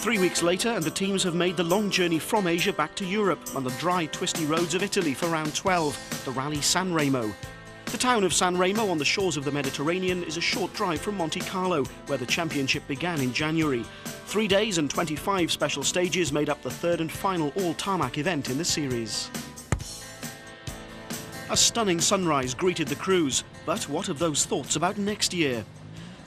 3 weeks later, and the teams have made the long journey from Asia back to Europe on the dry, twisty roads of Italy for round 12, the rally Sanremo. The town of Sanremo on the shores of the Mediterranean is a short drive from Monte Carlo, where the championship began in January. 3 days and 25 special stages made up the third and final all-tarmac event in the series. A stunning sunrise greeted the crews, but what of those thoughts about next year?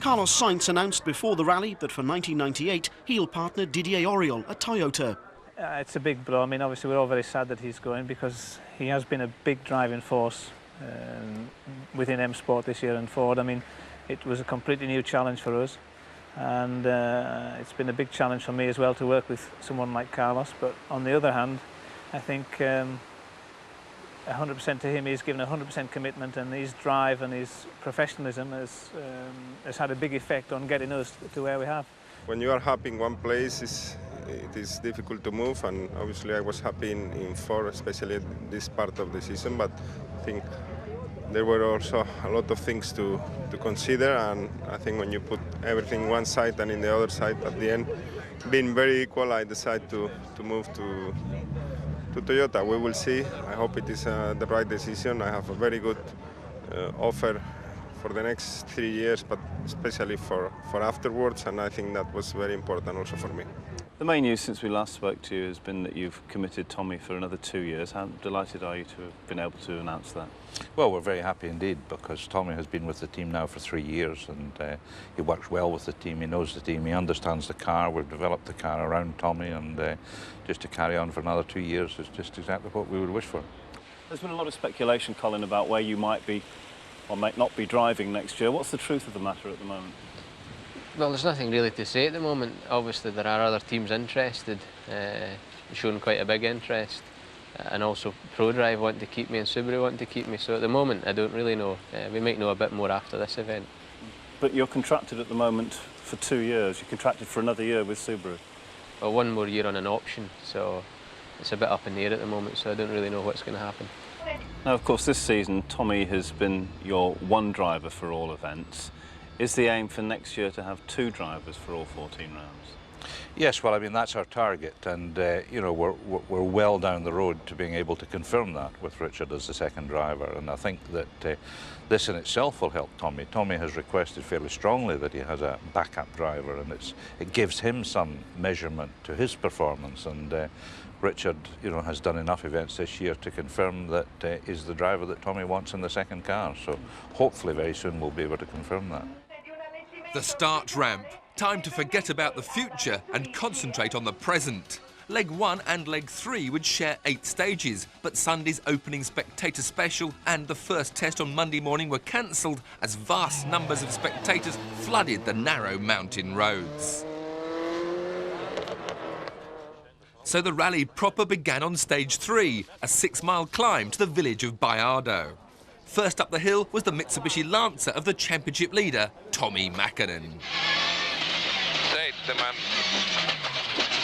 Carlos Sainz announced before the rally that for 1998 he'll partner Didier Auriol at Toyota. It's a big blow. I mean, obviously we're all very sad that he's going, because he has been a big driving force within M Sport this year and Ford. I mean, it was a completely new challenge for us, and it's been a big challenge for me as well to work with someone like Carlos. But on the other hand, I think 100% to him, he's given 100% commitment, and his drive and his professionalism has had a big effect on getting us to where we have. When you are happy in one place, it is difficult to move, and obviously I was happy in Ford, especially this part of the season, but I think there were also a lot of things to consider, and I think when you put everything one side and in the other side, at the end, being very equal, I decided to move to Toyota. We will see. I hope it is the right decision. I have a very good offer for the next 3 years, but especially for afterwards, and I think that was very important also for me. The main news since we last spoke to you has been that you've committed Tommy for another 2 years. How delighted are you to have been able to announce that? Well, we're very happy indeed, because Tommy has been with the team now for 3 years, and he works well with the team, he knows the team, he understands the car. We've developed the car around Tommy, and just to carry on for another 2 years is just exactly what we would wish for. There's been a lot of speculation, Colin, about where you might be or might not be driving next year. What's the truth of the matter at the moment? Well, there's nothing really to say at the moment. Obviously there are other teams interested, showing quite a big interest, and also ProDrive want to keep me and Subaru want to keep me, so at the moment I don't really know. We might know a bit more after this event. But you're contracted at the moment for 2 years. You're contracted for another year with Subaru. Well, 1 more year on an option, so it's a bit up in the air at the moment, so I don't really know what's going to happen. Now, of course, this season Tommy has been your one driver for all events. Is the aim for next year to have 2 drivers for all 14 rounds? Yes, well, I mean, that's our target, and you know, we're well down the road to being able to confirm that with Richard as the second driver, and I think that this in itself will help Tommy. Tommy has requested fairly strongly that he has a backup driver, and it gives him some measurement to his performance, and Richard, you know, has done enough events this year to confirm that is the driver that Tommy wants in the second car, so hopefully very soon we'll be able to confirm that. The start ramp. Time to forget about the future and concentrate on the present. Leg 1 and Leg 3 would share 8 stages, but Sunday's opening spectator special and the first test on Monday morning were cancelled as vast numbers of spectators flooded the narrow mountain roads. So the rally proper began on stage 3, a 6-mile climb to the village of Baiardo. First up the hill was the Mitsubishi Lancer of the championship leader, Tommi Mäkinen. 7.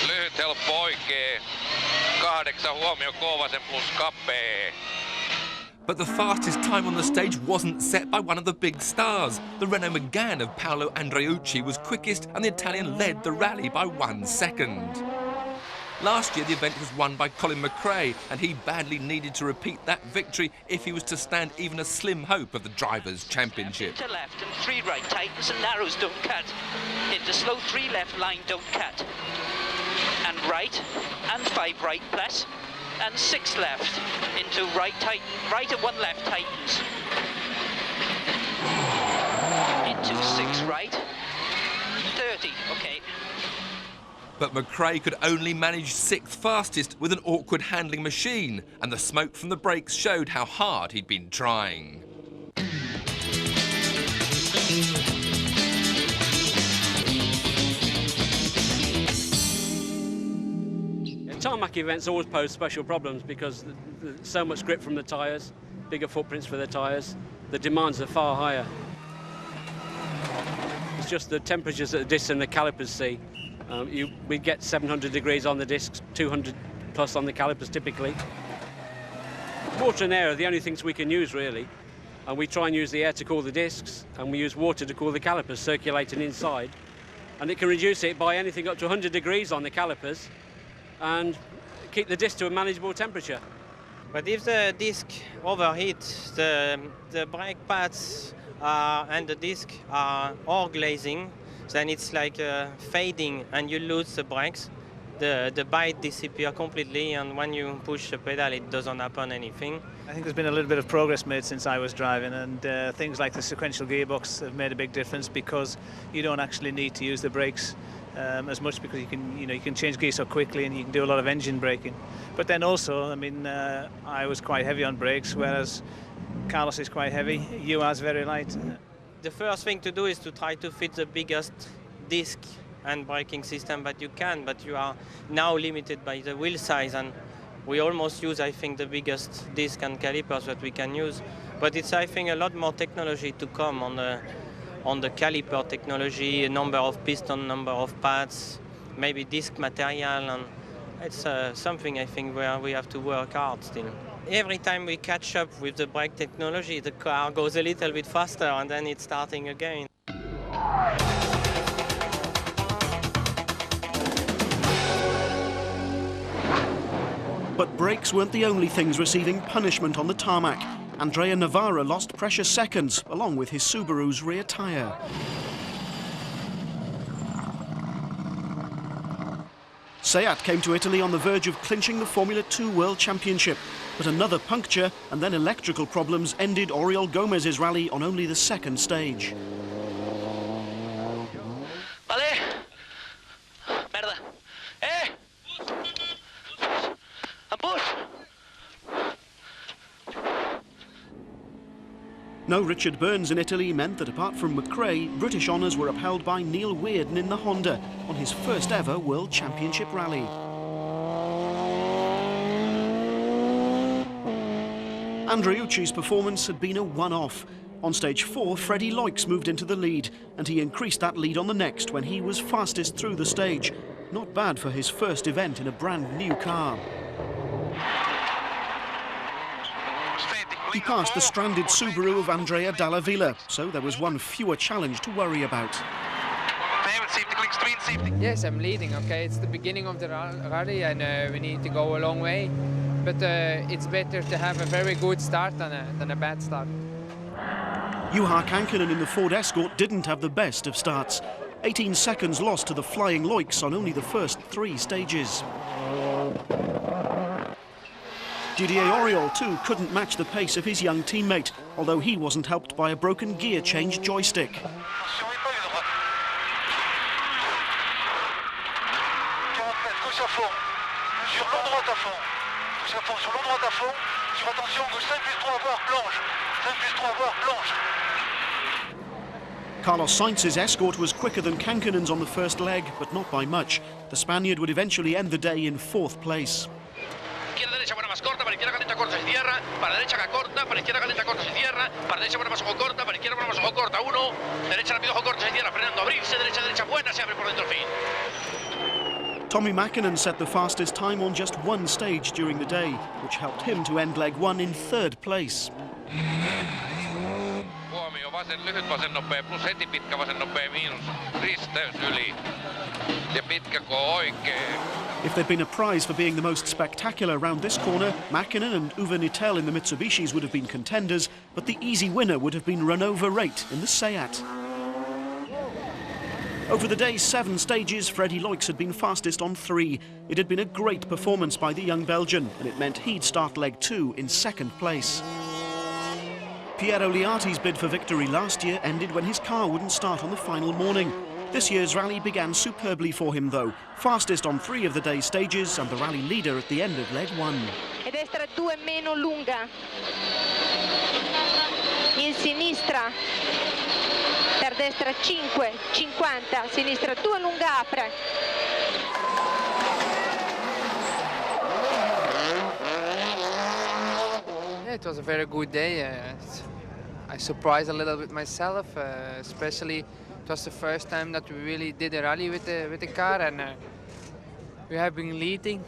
Lyhyt helppo oikee. 8 huomio Kovasen plus kapea. But the fastest time on the stage wasn't set by one of the big stars. The Renault Megane of Paolo Andreucci was quickest, and the Italian led the rally by 1 second. Last year, the event was won by Colin McRae, and he badly needed to repeat that victory if he was to stand even a slim hope of the Drivers' Championship. To left and 3 right, tightens and narrows, don't cut. Into slow 3 left line, don't cut. And right, and 5 right plus, and 6 left. Into right, tighten, right and 1 left, tightens. Into 6 right, 30, okay. But McRae could only manage 6th fastest with an awkward handling machine, and the smoke from the brakes showed how hard he'd been trying. Tarmac events always pose special problems because there's so much grip from the tyres, bigger footprints for the tyres, the demands are far higher. It's just the temperatures that the discs and the calipers see. We get 700 degrees on the discs, 200 plus on the calipers typically. Water and air are the only things we can use really, and we try and use the air to cool the discs, and we use water to cool the calipers circulating inside. and it can reduce it by anything up to 100 degrees on the calipers and keep the disc to a manageable temperature. But if the disc overheats, the brake pads and the disc are all glazing, then it's like fading and you lose the brakes. The bite disappears completely, and when you push the pedal it doesn't happen anything. I think there's been a little bit of progress made since I was driving, and things like the sequential gearbox have made a big difference because you don't actually need to use the brakes as much, because you can change gear so quickly and you can do a lot of engine braking. But then also, I mean, I was quite heavy on brakes, whereas Carlos is quite heavy. You are very light. The first thing to do is to try to fit the biggest disc and braking system that you can, but you are now limited by the wheel size, and we almost use, I think, the biggest disc and calipers that we can use. But it's, I think, a lot more technology to come on the caliper technology, number of piston, number of pads, maybe disc material, and it's something, I think, where we have to work hard still. Every time we catch up with the brake technology, the car goes a little bit faster, and then it's starting again. But brakes weren't the only things receiving punishment on the tarmac. Andrea Navarra lost precious seconds, along with his Subaru's rear tyre. Seat came to Italy on the verge of clinching the Formula 2 World Championship, but another puncture and then electrical problems ended Oriol Gomez's rally on only the second stage. Vale. Merda. And push. No Richard Burns in Italy meant that apart from McRae, British honours were upheld by Neil Weirden in the Honda on his first ever World Championship rally. Andreucci's performance had been a one-off. On stage 4, Freddie Loix moved into the lead, and he increased that lead on the next when he was fastest through the stage. Not bad for his first event in a brand new car. He passed the stranded Subaru of Andrea Dalla Villa, so there was one fewer challenge to worry about. Yes, I'm leading, okay? It's the beginning of the rally and we need to go a long way. But it's better to have a very good start than a bad start. Juha Kankkunen in the Ford Escort didn't have the best of starts. 18 seconds lost to the flying Loix on only the first 3 stages. Didier Auriol, too, couldn't match the pace of his young teammate, although he wasn't helped by a broken gear change joystick. Carlos Sainz's Escort was quicker than Kankkunen's on the first leg, but not by much. The Spaniard would eventually end the day in 4th place. Izquierda, derecha, buena más corta, para izquierda, calienta, corta, se cierra, para derecha, corta, para izquierda, calienta, corta, se cierra, para derecha, buena más ojo corta, para izquierda, buena más ojo corta, 1, derecha, rápido, ojo corta, se cierra, frenando, abrirse, derecha, derecha, buena, se abre por dentro, fin. Tommy Mäkinen set the fastest time on just 1 stage during the day, which helped him to end leg 1 in 3rd place. Huomio, vasen, lyhyt vasen nopea, plus heti pitkä vasen nopea, miinus, risteys yli, ja pitkä oikein. If there'd been a prize for being the most spectacular round this corner, Mäkinen and Uwe Nittel in the Mitsubishis would have been contenders, but the easy winner would have been run over Rate in the Seat. Over the day's 7 stages, Freddie Loix had been fastest on 3. It had been a great performance by the young Belgian, and it meant he'd start leg 2 in 2nd place. Piero Liati's bid for victory last year ended when his car wouldn't start on the final morning. This year's rally began superbly for him, though. Fastest on 3 of the day's stages and the rally leader at the end of leg 1. E destra 2 meno lunga. In sinistra. Per destra 5, 50. Sinistra 2 lunga apre. Yeah, it was a very good day. I surprised a little bit myself, especially it was the first time that we really did a rally with the car, and we have been leading.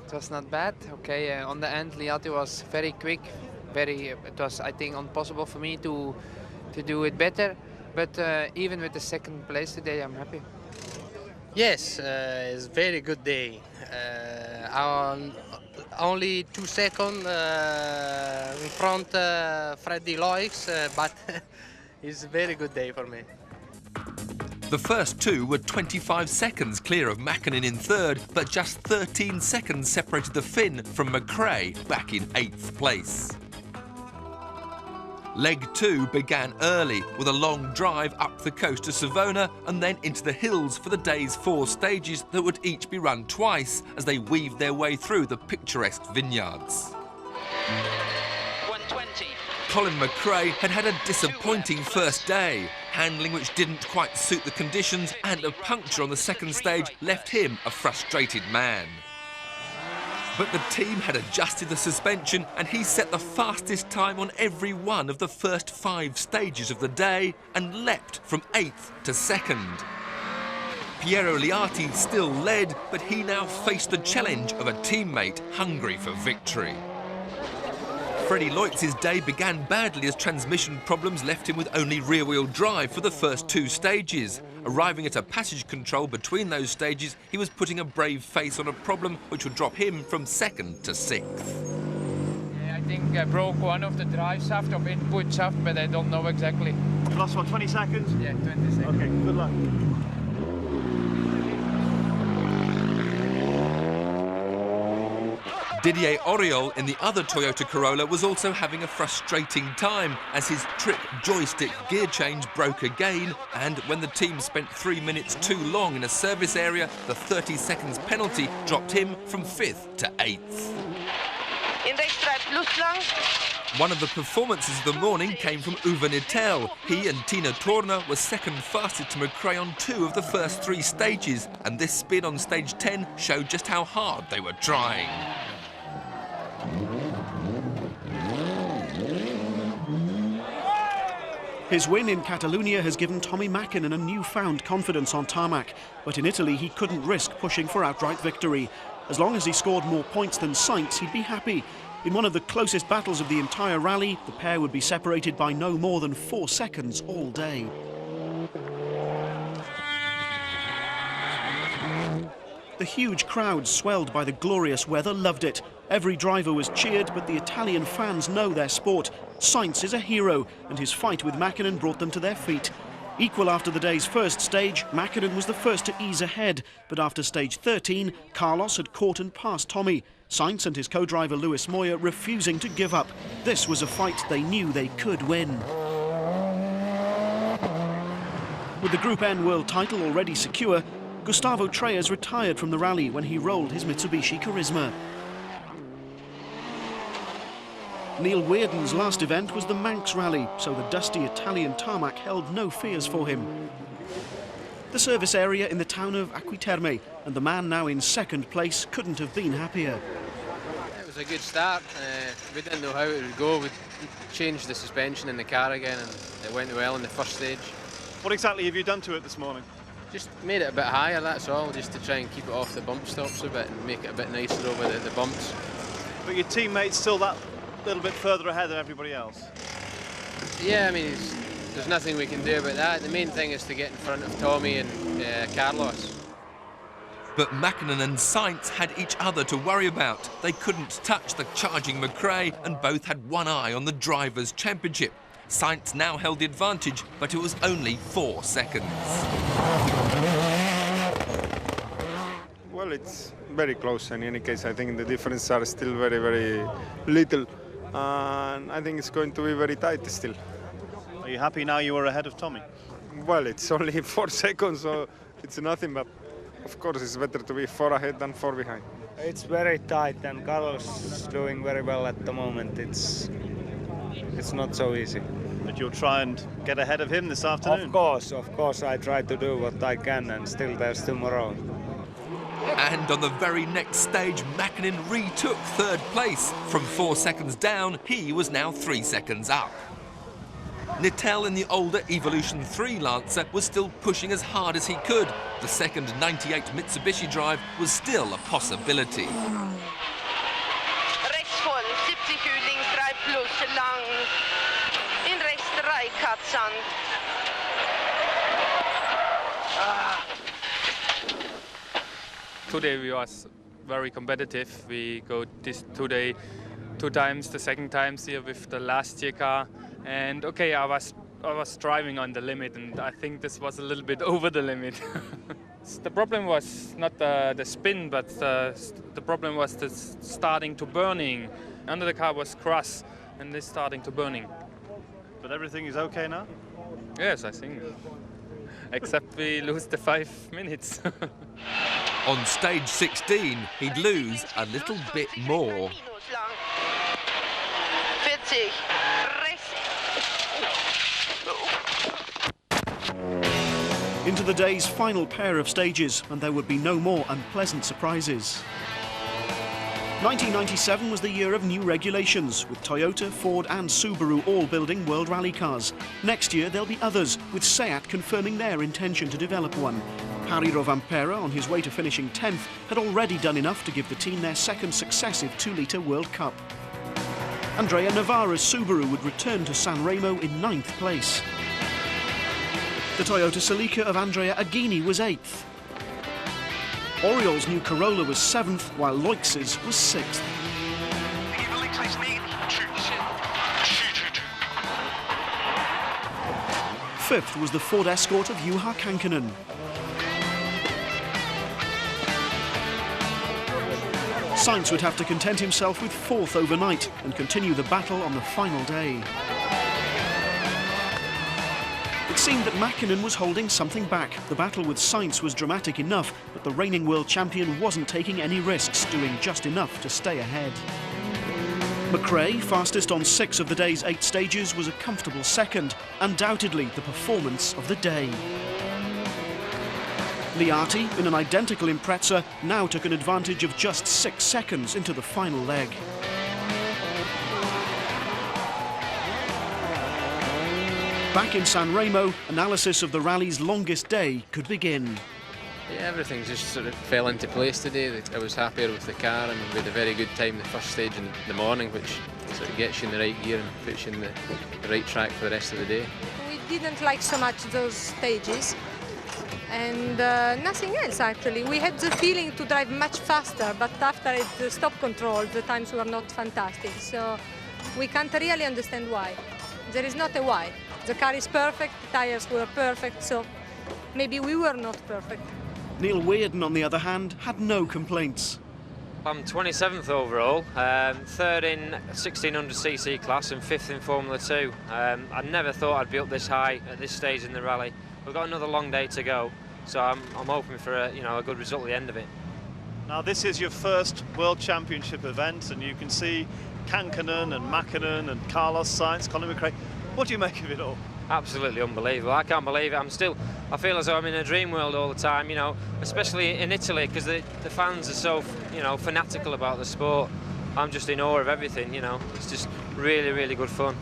It was not bad. Okay, on the end, Liati was very quick. It was, I think, impossible for me to do it better. But even with the 2nd place today, I'm happy. Yes, it's a very good day. Only 2 seconds in front Freddy Loix, but it's a very good day for me. The first two were 25 seconds clear of Mäkinen in third, but just 13 seconds separated the Finn from McRae, back in 8th place. Leg 2 began early with a long drive up the coast to Savona and then into the hills for the day's 4 stages that would each be run twice as they weaved their way through the picturesque vineyards. 120. Colin McRae had had a disappointing first day, handling which didn't quite suit the conditions, and a puncture on the second stage left him a frustrated man. But the team had adjusted the suspension and he set the fastest time on every one of the first 5 stages of the day and leapt from 8th to 2nd. Piero Liati still led, but he now faced the challenge of a teammate hungry for victory. Freddy Loix's day began badly as transmission problems left him with only rear-wheel drive for the first 2 stages. Arriving at a passage control between those stages, he was putting a brave face on a problem which would drop him from 2nd to 6th. Yeah, I think I broke one of the drive shaft of input shaft, but I don't know exactly. You lost what, 20 seconds? Yeah, 20 seconds. Okay, good luck. Didier Auriol in the other Toyota Corolla was also having a frustrating time as his trick joystick gear change broke again, and when the team spent 3 minutes too long in a service area, the 30 seconds penalty dropped him from 5th to 8th. One of the performances of the morning came from Uwe Nittel. He and Tina Torna were second fastest to McRae on 2 of the first 3 stages, and this spin on stage 10 showed just how hard they were trying. His win in Catalonia has given Tommy Mäkinen a newfound confidence on tarmac, but in Italy he couldn't risk pushing for outright victory. As long as he scored more points than Sainz, he'd be happy. In one of the closest battles of the entire rally, the pair would be separated by no more than 4 seconds all day. The huge crowds, swelled by the glorious weather, loved it. Every driver was cheered, but the Italian fans know their sport. Sainz is a hero, and his fight with Mäkinen brought them to their feet. Equal after the day's first stage, Mäkinen was the first to ease ahead, but after stage 13, Carlos had caught and passed Tommy. Sainz and his co-driver Luis Moya refusing to give up. This was a fight they knew they could win. With the Group N world title already secure, Gustavo Trellas retired from the rally when he rolled his Mitsubishi Charisma. Neil Weirden's last event was the Manx Rally, so the dusty Italian tarmac held no fears for him. The service area in the town of Aquiterme, and the man now in 2nd place couldn't have been happier. It was a good start. We didn't know how it would go. We changed the suspension in the car again and it went well in the first stage. What exactly have you done to it this morning? Just made it a bit higher, that's all, just to try and keep it off the bump stops a bit and make it a bit nicer over the bumps. But your teammate's still that little bit further ahead than everybody else. Yeah, I mean, there's nothing we can do about that. The main thing is to get in front of Tommy and Carlos. But Mäkinen and Sainz had each other to worry about. They couldn't touch the charging McRae and both had one eye on the Drivers' Championship. Sainz now held the advantage, but it was only 4 seconds. Well, it's very close. In any case, I think the differences are still very, very little. And I think it's going to be very tight still. Are you happy now you were ahead of Tommy? Well, it's only 4 seconds, so it's nothing, but of course it's better to be 4 ahead than 4 behind. It's very tight and Carlos is doing very well at the moment. It's not so easy. But you'll try and get ahead of him this afternoon? Of course, I try to do what I can and still there's tomorrow. And on the very next stage, Mäkinen retook 3rd place. From 4 seconds down, he was now 3 seconds up. Nittel in the older Evolution 3 Lancer was still pushing as hard as he could. The second 98 Mitsubishi drive was still a possibility. Rechtsvoll, 70 links 3 plus, lang. In rechts 3, Katzand. Today we was very competitive. We go this today 2 times, the second time here with the last year car. And okay, I was driving on the limit, and I think this was a little bit over the limit. The problem was not the spin, but the problem was the starting to burning. Under the car was cross, and this starting to burning. But everything is okay now? Yes, I think. Except we lose the 5 minutes. On stage 16, he'd lose a little bit more. Into the day's final pair of stages, and there would be no more unpleasant surprises. 1997 was the year of new regulations, with Toyota, Ford and Subaru all building World Rally cars. Next year there'll be others, with SEAT confirming their intention to develop one. Harry Rovanpera, on his way to finishing 10th, had already done enough to give the team their second successive 2-litre World Cup. Andrea Navarra's Subaru would return to Sanremo in 9th place. The Toyota Celica of Andrea Aghini was 8th. Oriol's new Corolla was 7th, while Loix's was 6th. Fifth was the Ford Escort of Juha Kankkunen. Sainz would have to content himself with 4th overnight and continue the battle on the final day. It seemed that Mäkinen was holding something back. The battle with Sainz was dramatic enough, but the reigning world champion wasn't taking any risks, doing just enough to stay ahead. McRae, fastest on 6 of the day's 8 stages, was a comfortable second, undoubtedly the performance of the day. Liati, in an identical Impreza, now took an advantage of just 6 seconds into the final leg. Back in Sanremo, analysis of the rally's longest day could begin. Yeah, everything just sort of fell into place today. I was happier with the car, and we had a very good time the first stage in the morning, which sort of gets you in the right gear and puts you in the right track for the rest of the day. We didn't like so much those stages, and nothing else actually. We had the feeling to drive much faster, but after the stop control, the times were not fantastic. So we can't really understand why. There is not a why. The car is perfect, the tires were perfect, so maybe we were not perfect. Neil Weirden, on the other hand, had no complaints. I'm 27th overall, 3rd in 1600cc class and 5th in Formula 2. I never thought I'd be up this high at this stage in the rally. We've got another long day to go, so I'm hoping for a good result at the end of it. Now this is your first World Championship event, and you can see Kankkunen and Mäkinen and Carlos Sainz, Colin McRae. What do you make of it all? Absolutely unbelievable. I can't believe it. I feel as though I'm in a dream world all the time, especially in Italy, because the fans are so, fanatical about the sport. I'm just in awe of everything, It's just really, really good fun.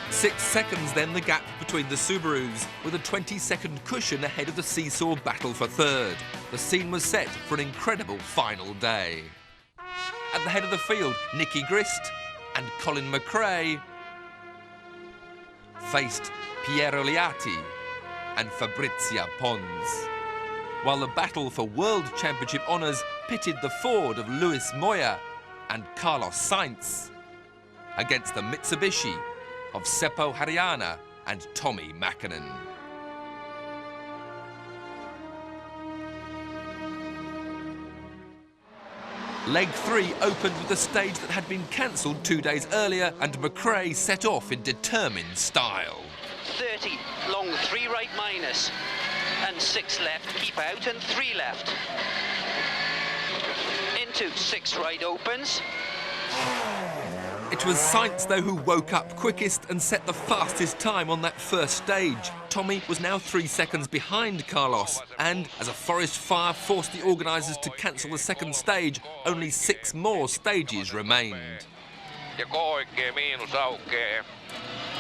6 seconds then the gap between the Subarus, with a 20-second cushion ahead of the seesaw battle for 3rd. The scene was set for an incredible final day. At the head of the field, Nicky Grist and Colin McRae faced Piero Liati and Fabrizia Pons, while the battle for World Championship honours pitted the Ford of Luis Moya and Carlos Sainz against the Mitsubishi of Seppo Haryana and Tommi Mäkinen. Leg 3 opened with a stage that had been cancelled 2 days earlier, and McRae set off in determined style. 30, long 3 right minus, and 6 left, keep out, and 3 left. Into 6 right opens. It was Sainz, though, who woke up quickest and set the fastest time on that first stage. Tommy was now 3 seconds behind Carlos, and as a forest fire forced the organisers to cancel the second stage, only 6 more stages remained. Ja K-oikea miinus aukeaa.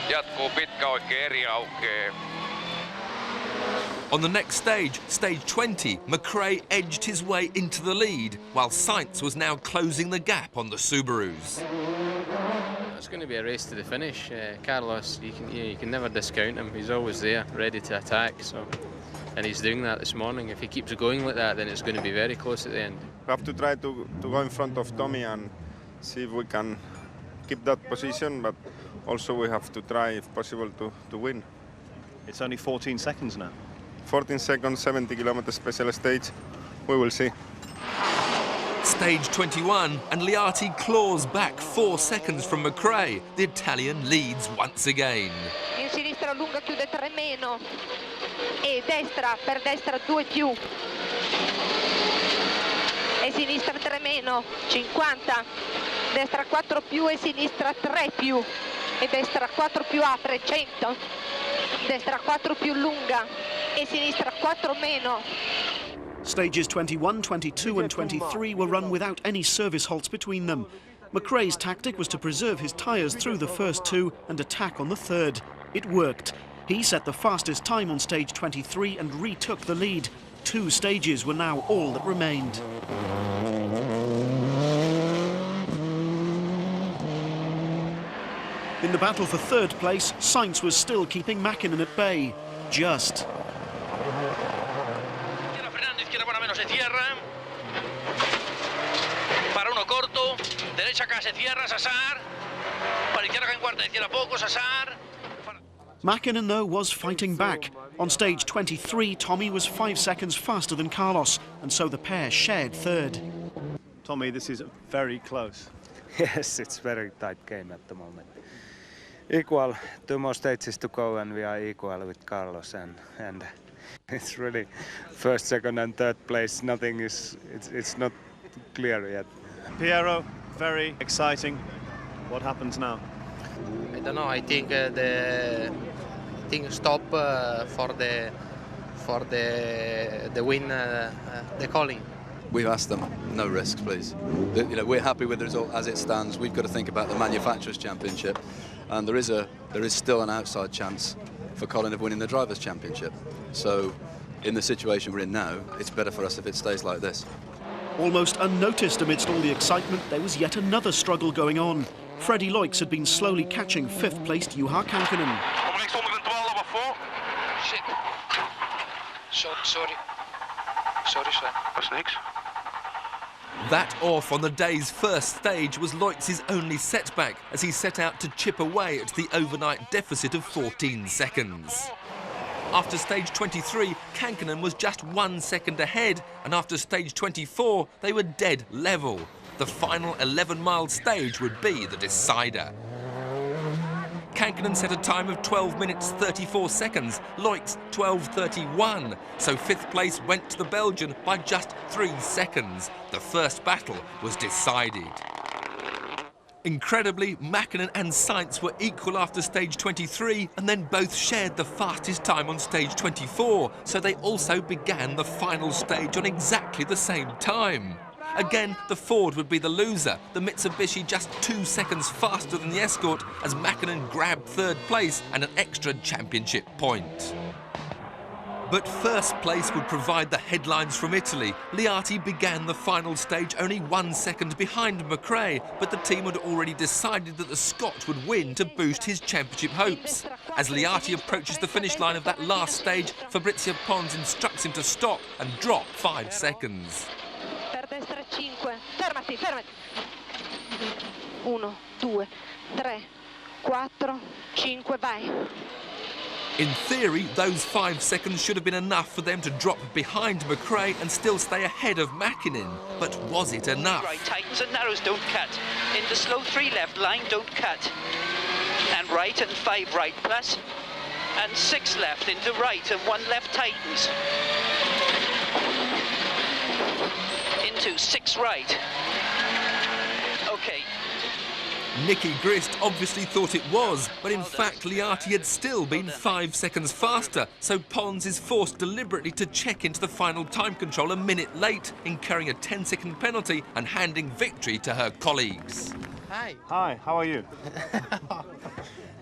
Jatkuu pitkä oikea eri aukeaa. On the next stage, stage 20, McRae edged his way into the lead, while Sainz was now closing the gap on the Subarus. It's going to be a race to the finish. Carlos, you can never discount him. He's always there, ready to attack. So and he's doing that this morning. If he keeps going like that, then it's going to be very close at the end. We have to try to go in front of Tommy and see if we can keep that position, but also we have to try, if possible, to win. It's only 14 seconds now. 14 seconds, 70 kilometers special stage. We will see. Stage 21, and Liati claws back 4 seconds from McRae. The Italian leads once again. In sinistra lunga chiude 3 meno e destra per destra 2 più e sinistra 3 meno 50, destra 4 più e sinistra 3 più e destra 4 più apre 100, destra 4 più lunga e sinistra 4 meno. Stages 21, 22 and 23 were run without any service halts between them. McRae's tactic was to preserve his tyres through the first 2 and attack on the third. It worked. He set the fastest time on stage 23 and retook the lead. 2 stages were now all that remained. In the battle for third place, Sainz was still keeping Mäkinen at bay. Just. Se cierra, para uno corto, derecha acá se cierra, Sassar, para izquierda acá en cuarta, izquierda poco, Sassar. Mäkinen, though, was fighting back. On stage 23, Tommy was 5 seconds faster than Carlos, and so the pair shared third. Tommy, this is very close. Yes, it's very tight game at the moment. Equal, 2 more stages to go, and we are equal with Carlos, and it's really first, second and third place. Nothing is, it's not clear yet. Piero, very exciting. What happens now? I don't know. I think the stop for the win, the calling. We've asked them, no risks, please. We're happy with the result as it stands. We've got to think about the Manufacturers' Championship, and there is still an outside chance for Colin of winning the Drivers' Championship. So, in the situation we're in now, it's better for us if it stays like this. Almost unnoticed amidst all the excitement, there was yet another struggle going on. Freddie Loix had been slowly catching 5th-placed Juha Kankkunen. Sorry, Sven. What's next? That off on the day's first stage was Loix's only setback as he set out to chip away at the overnight deficit of 14 seconds. After stage 23, Kankkunen was just 1 second ahead, and after stage 24, they were dead level. The final 11-mile stage would be the decider. Kankkunen set a time of 12 minutes 34 seconds, Loix 12:31, so 5th place went to the Belgian by just 3 seconds. The first battle was decided. Incredibly, Mäkinen and Sainz were equal after stage 23 and then both shared the fastest time on stage 24, so they also began the final stage on exactly the same time. Again, the Ford would be the loser, the Mitsubishi just 2 seconds faster than the Escort as Mäkinen grabbed 3rd place and an extra championship point. But first place would provide the headlines from Italy. Liati began the final stage only 1 second behind McRae, but the team had already decided that the Scot would win to boost his championship hopes. As Liati approaches the finish line of that last stage, Fabrizio Pons instructs him to stop and drop 5 seconds. Per destra 5, fermati, fermati. 1, 2, 3, 4, 5, vai. In theory, those 5 seconds should have been enough for them to drop behind McRae and still stay ahead of Mäkinen. But was it enough? Right, tightens and narrows, don't cut. In the slow 3 left line, don't cut. And right and 5 right plus. And 6 left into right and 1 left tightens. Into 6 right. Okay. Nicky Grist obviously thought it was, but in fact Liati had still been 5 seconds faster, so Pons is forced deliberately to check into the final time control a minute late, incurring a 10-second penalty and handing victory to her colleagues. Hi. Hi, how are you?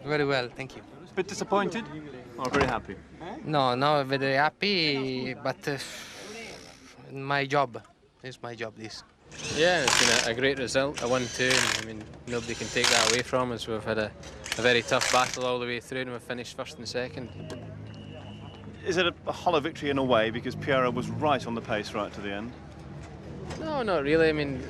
Very well, thank you. A bit disappointed or very happy? No, very happy, but my job. It's my job, this. Yeah, it's been a great result, a 1-2, and I mean, nobody can take that away from us. We've had a very tough battle all the way through and we've finished first and second. Is it a hollow victory in a way because Piero was right on the pace right to the end? No, not really. I mean,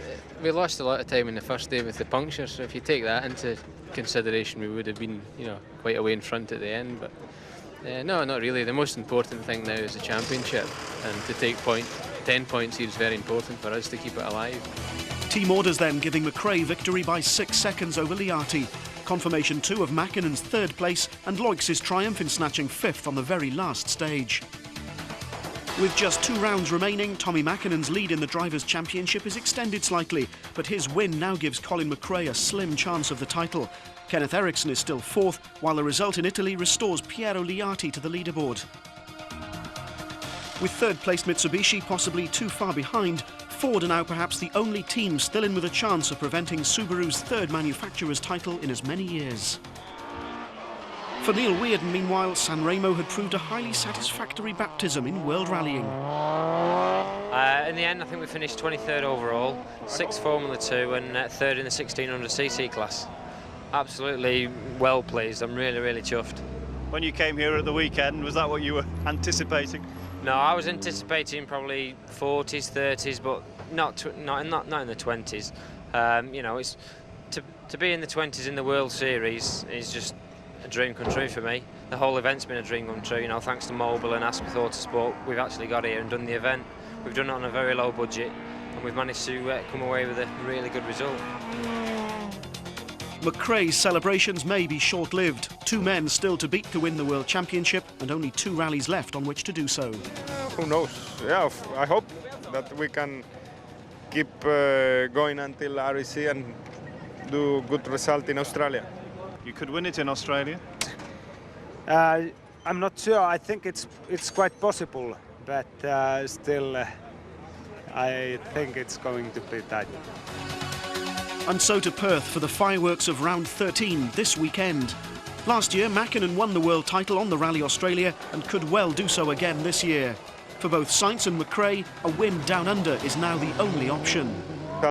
we lost a lot of time in the first day with the puncture, so if you take that into consideration, we would have been, you know, quite a way in front at the end. But no, not really. The most important thing now is the championship, and to take 10 points here is very important for us to keep it alive. Team orders then giving McRae victory by 6 seconds over Liati. Confirmation too of Mäkinen's 3rd place and Loix's triumph in snatching 5th on the very last stage. With just 2 rounds remaining, Tommi Mäkinen's lead in the Drivers' Championship is extended slightly, but his win now gives Colin McRae a slim chance of the title. Kenneth Eriksson is still 4th, while the result in Italy restores Piero Liati to the leaderboard. With 3rd placed Mitsubishi possibly too far behind, Ford are now perhaps the only team still in with a chance of preventing Subaru's 3rd manufacturer's title in as many years. For Neil Weirden, meanwhile, Sanremo had proved a highly satisfactory baptism in world rallying. In the end, I think we finished 23rd overall, 6th Formula 2 and 3rd in the 1600cc class. Absolutely well pleased. I'm really, really chuffed. When you came here at the weekend, was that what you were anticipating? No, I was anticipating probably 40s, 30s, but not in the 20s. You know, it's to be in the 20s in the World Series is just a dream come true for me. The whole event's been a dream come true. You know, thanks to Mobil and Asmith Autosport, we've actually got here and done the event. We've done it on a very low budget, and we've managed to come away with a really good result. McRae's celebrations may be short-lived. 2 men still to beat to win the World Championship and only 2 rallies left on which to do so. Who knows? Yeah, I hope that we can keep going until REC and do good result in Australia. You could win it in Australia? I'm not sure. I think it's quite possible, but still I think it's going to be tight. And so to Perth for the fireworks of round 13 this weekend. Last year, Mäkinen won the world title on the Rally Australia and could well do so again this year. For both Sainz and McRae, a win down under is now the only option.